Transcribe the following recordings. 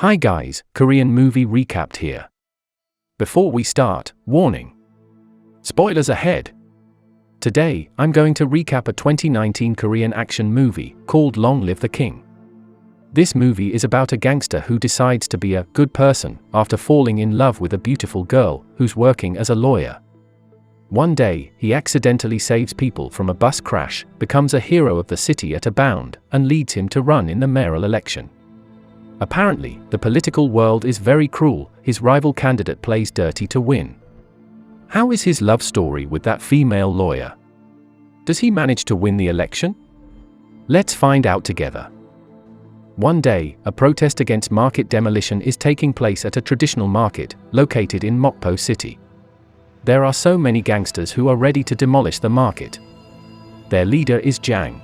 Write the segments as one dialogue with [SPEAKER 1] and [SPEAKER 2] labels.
[SPEAKER 1] Hi guys, Korean movie recapped here. Before we start, warning. Spoilers ahead. Today, I'm going to recap a 2019 Korean action movie called Long Live the King. This movie is about a gangster who decides to be a good person after falling in love with a beautiful girl who's working as a lawyer. One day, he accidentally saves people from a bus crash, becomes a hero of the city at a bound, and leads him to run in the mayoral election. Apparently, the political world is very cruel. His rival candidate plays dirty to win. How is his love story with that female lawyer? Does he manage to win the election? Let's find out together. One day, a protest against market demolition is taking place at a traditional market, located in Mokpo City. There are so many gangsters who are ready to demolish the market. Their leader is Jang.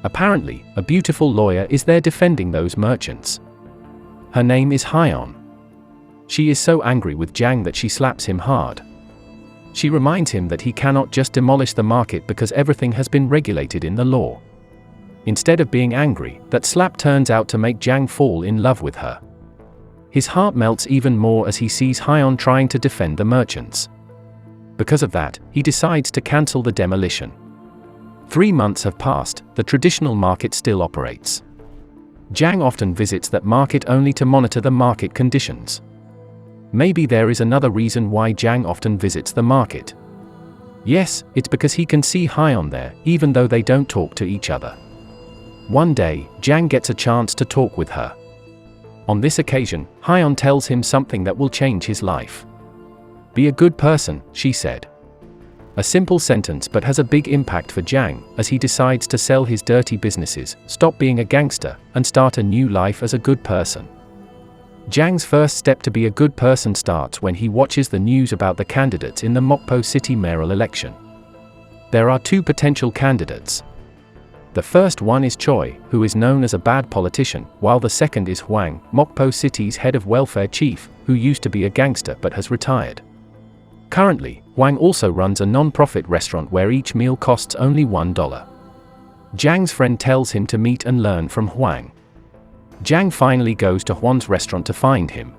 [SPEAKER 1] Apparently, a beautiful lawyer is there defending those merchants. Her name is Hyeon. She is so angry with Jang that she slaps him hard. She reminds him that he cannot just demolish the market because everything has been regulated in the law. Instead of being angry, that slap turns out to make Jang fall in love with her. His heart melts even more as he sees Hyeon trying to defend the merchants. Because of that, he decides to cancel the demolition. 3 months have passed, the traditional market still operates. Jang often visits that market only to monitor the market conditions. Maybe there is another reason why Jang often visits the market. Yes, it's because he can see Hyeon there, even though they don't talk to each other. One day, Jang gets a chance to talk with her. On this occasion, Hyeon tells him something that will change his life. Be a good person, she said. A simple sentence but has a big impact for Jang, as he decides to sell his dirty businesses, stop being a gangster, and start a new life as a good person. Jang's first step to be a good person starts when he watches the news about the candidates in the Mokpo City mayoral election. There are 2 potential candidates. The first one is Choi, who is known as a bad politician, while the second is Hwang, Mokpo City's head of welfare chief, who used to be a gangster but has retired. Currently, Hwang also runs a non-profit restaurant where each meal costs only $1. Jang's friend tells him to meet and learn from Hwang. Jang finally goes to Hwang's restaurant to find him.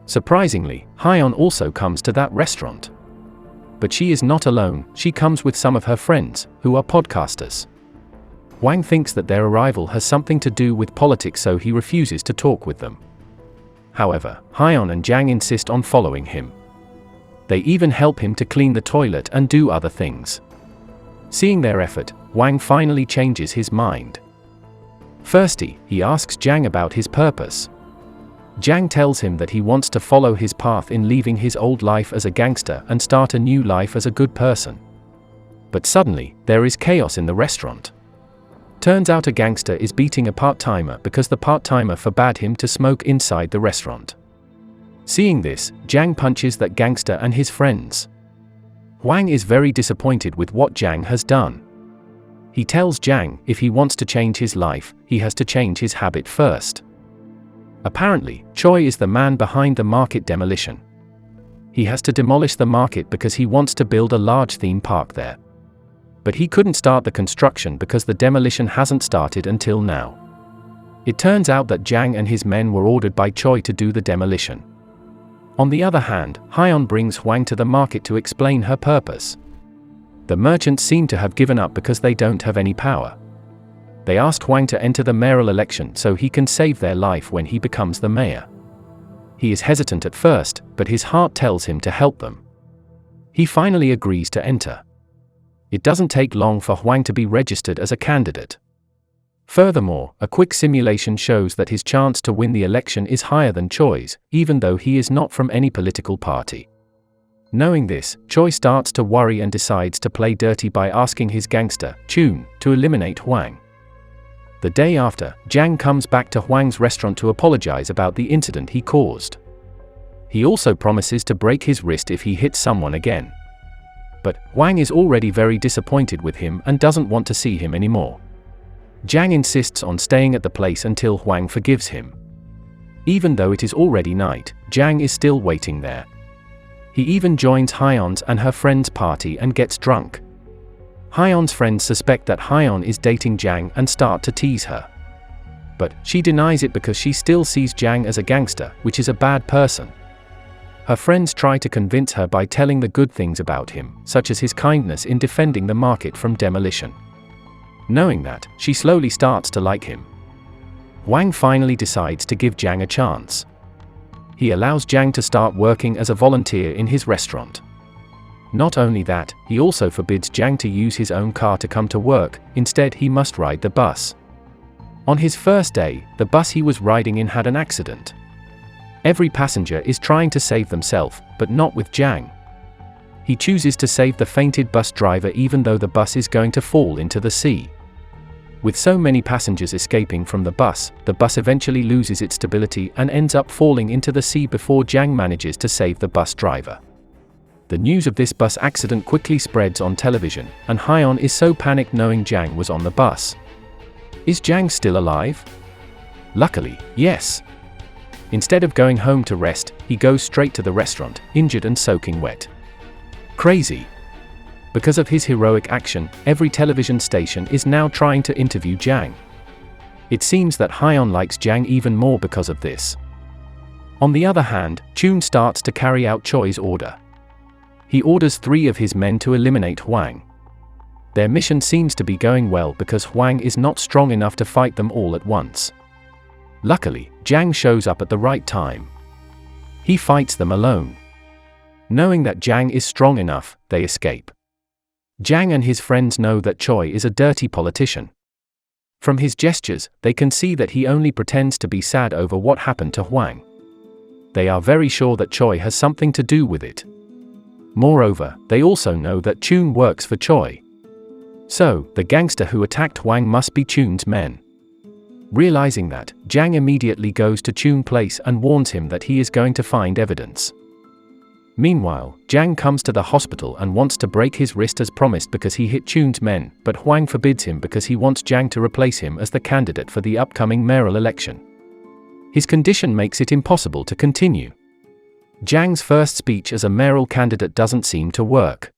[SPEAKER 1] Surprisingly, Hyeon also comes to that restaurant. But she is not alone, she comes with some of her friends, who are podcasters. Hwang thinks that their arrival has something to do with politics, so he refuses to talk with them. However, Hyeon and Jang insist on following him. They even help him to clean the toilet and do other things. Seeing their effort, Hwang finally changes his mind. Firstly, he asks Jang about his purpose. Jang tells him that he wants to follow his path in leaving his old life as a gangster and start a new life as a good person. But suddenly, there is chaos in the restaurant. Turns out a gangster is beating a part-timer because the part-timer forbade him to smoke inside the restaurant. Seeing this, Jang punches that gangster and his friends. Hwang is very disappointed with what Jang has done. He tells Jang if he wants to change his life, he has to change his habit first. Apparently, Choi is the man behind the market demolition. He has to demolish the market because he wants to build a large theme park there. But he couldn't start the construction because the demolition hasn't started until now. It turns out that Jang and his men were ordered by Choi to do the demolition. On the other hand, Hyeon brings Hwang to the market to explain her purpose. The merchants seem to have given up because they don't have any power. They asked Hwang to enter the mayoral election so he can save their life when he becomes the mayor. He is hesitant at first, but his heart tells him to help them. He finally agrees to enter. It doesn't take long for Hwang to be registered as a candidate. Furthermore, a quick simulation shows that his chance to win the election is higher than Choi's, even though he is not from any political party. Knowing this, Choi starts to worry and decides to play dirty by asking his gangster, Chun, to eliminate Hwang. The day after, Jang comes back to Hwang's restaurant to apologize about the incident he caused. He also promises to break his wrist if he hits someone again. But Hwang is already very disappointed with him and doesn't want to see him anymore. Jang insists on staying at the place until Hwang forgives him. Even though it is already night, Jang is still waiting there. He even joins Hyeon's and her friend's party and gets drunk. Hyeon's friends suspect that Hyeon is dating Jang and start to tease her. But she denies it because she still sees Jiang as a gangster, which is a bad person. Her friends try to convince her by telling the good things about him, such as his kindness in defending the market from demolition. Knowing that, she slowly starts to like him. Wang finally decides to give Jiang a chance. He allows Jiang to start working as a volunteer in his restaurant. Not only that, he also forbids Jiang to use his own car to come to work, instead he must ride the bus. On his first day, the bus he was riding in had an accident. Every passenger is trying to save themselves, but not with Jiang. He chooses to save the fainted bus driver even though the bus is going to fall into the sea. With so many passengers escaping from the bus eventually loses its stability and ends up falling into the sea before Jiang manages to save the bus driver. The news of this bus accident quickly spreads on television, and Hyeon is so panicked knowing Jiang was on the bus. Is Jiang still alive? Luckily, yes. Instead of going home to rest, he goes straight to the restaurant, injured and soaking wet. Crazy. Because of his heroic action, every television station is now trying to interview Jiang. It seems that Hyeon likes Jiang even more because of this. On the other hand, Chun starts to carry out Choi's order. He orders 3 of his men to eliminate Hwang. Their mission seems to be going well because Hwang is not strong enough to fight them all at once. Luckily, Jiang shows up at the right time. He fights them alone. Knowing that Jiang is strong enough, they escape. Jiang and his friends know that Choi is a dirty politician. From his gestures, they can see that he only pretends to be sad over what happened to Hwang. They are very sure that Choi has something to do with it. Moreover, they also know that Chun works for Choi. So, the gangster who attacked Hwang must be Chun's men. Realizing that, Jiang immediately goes to Chun's place and warns him that he is going to find evidence. Meanwhile, Jiang comes to the hospital and wants to break his wrist as promised because he hit Chun's men, but Hwang forbids him because he wants Jiang to replace him as the candidate for the upcoming mayoral election. His condition makes it impossible to continue. Jiang's first speech as a mayoral candidate doesn't seem to work.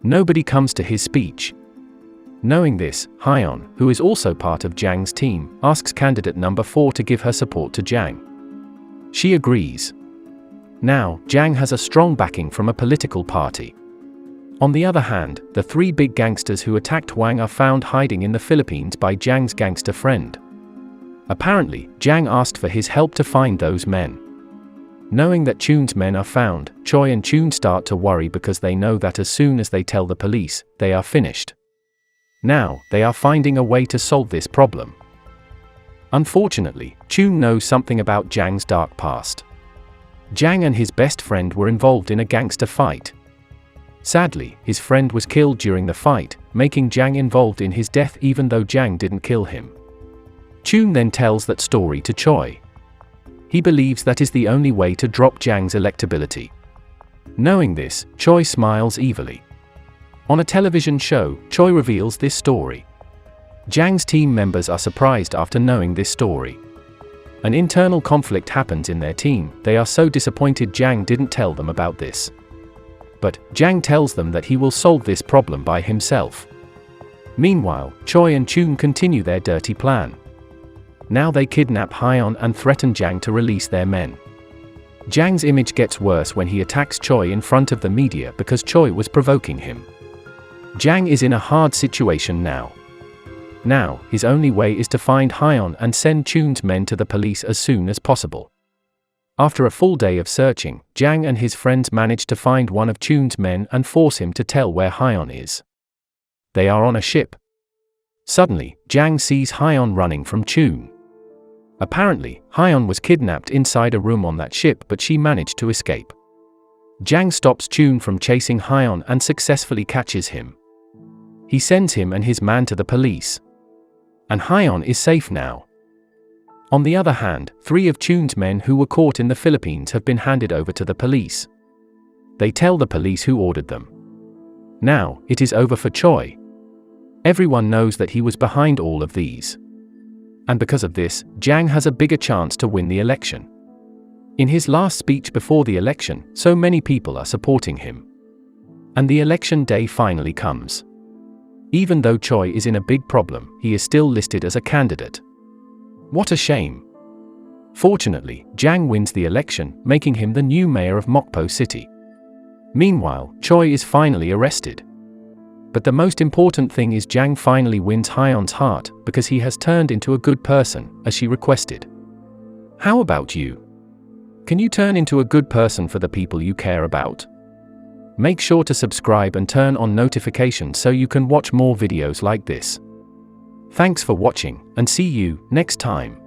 [SPEAKER 1] Nobody comes to his speech. Knowing this, Hyeon, who is also part of Jiang's team, asks candidate number 4 to give her support to Jiang. She agrees. Now, Jiang has a strong backing from a political party. On the other hand, the 3 big gangsters who attacked Hwang are found hiding in the Philippines by Jiang's gangster friend. Apparently, Jiang asked for his help to find those men. Knowing that Chun's men are found, Choi and Chun start to worry because they know that as soon as they tell the police, they are finished. Now, they are finding a way to solve this problem. Unfortunately, Chun knows something about Jiang's dark past. Jiang and his best friend were involved in a gangster fight. Sadly, his friend was killed during the fight, making Jiang involved in his death even though Jiang didn't kill him. Chun then tells that story to Choi. He believes that is the only way to drop Jiang's electability. Knowing this, Choi smiles evilly. On a television show, Choi reveals this story. Jiang's team members are surprised after knowing this story. An internal conflict happens in their team, they are so disappointed Jiang didn't tell them about this. But, Jiang tells them that he will solve this problem by himself. Meanwhile, Choi and Chun continue their dirty plan. Now they kidnap Hyeon and threaten Jiang to release their men. Jiang's image gets worse when he attacks Choi in front of the media because Choi was provoking him. Jiang is in a hard situation now. Now, his only way is to find Hyeon and send Chun's men to the police as soon as possible. After a full day of searching, Jiang and his friends manage to find one of Chun's men and force him to tell where Hyeon is. They are on a ship. Suddenly, Jiang sees Hyeon running from Chun. Apparently, Hyeon was kidnapped inside a room on that ship but she managed to escape. Jiang stops Chun from chasing Hyeon and successfully catches him. He sends him and his man to the police. And Hyeon is safe now. On the other hand, 3 of Chun's men who were caught in the Philippines have been handed over to the police. They tell the police who ordered them. Now, it is over for Choi. Everyone knows that he was behind all of these. And because of this, Jiang has a bigger chance to win the election. In his last speech before the election, so many people are supporting him. And the election day finally comes. Even though Choi is in a big problem, he is still listed as a candidate. What a shame. Fortunately, Jang wins the election, making him the new mayor of Mokpo City. Meanwhile, Choi is finally arrested. But the most important thing is Jang finally wins Hyun's heart because he has turned into a good person, as she requested. How about you? Can you turn into a good person for the people you care about? Make sure to subscribe and turn on notifications so you can watch more videos like this. Thanks for watching, and see you next time.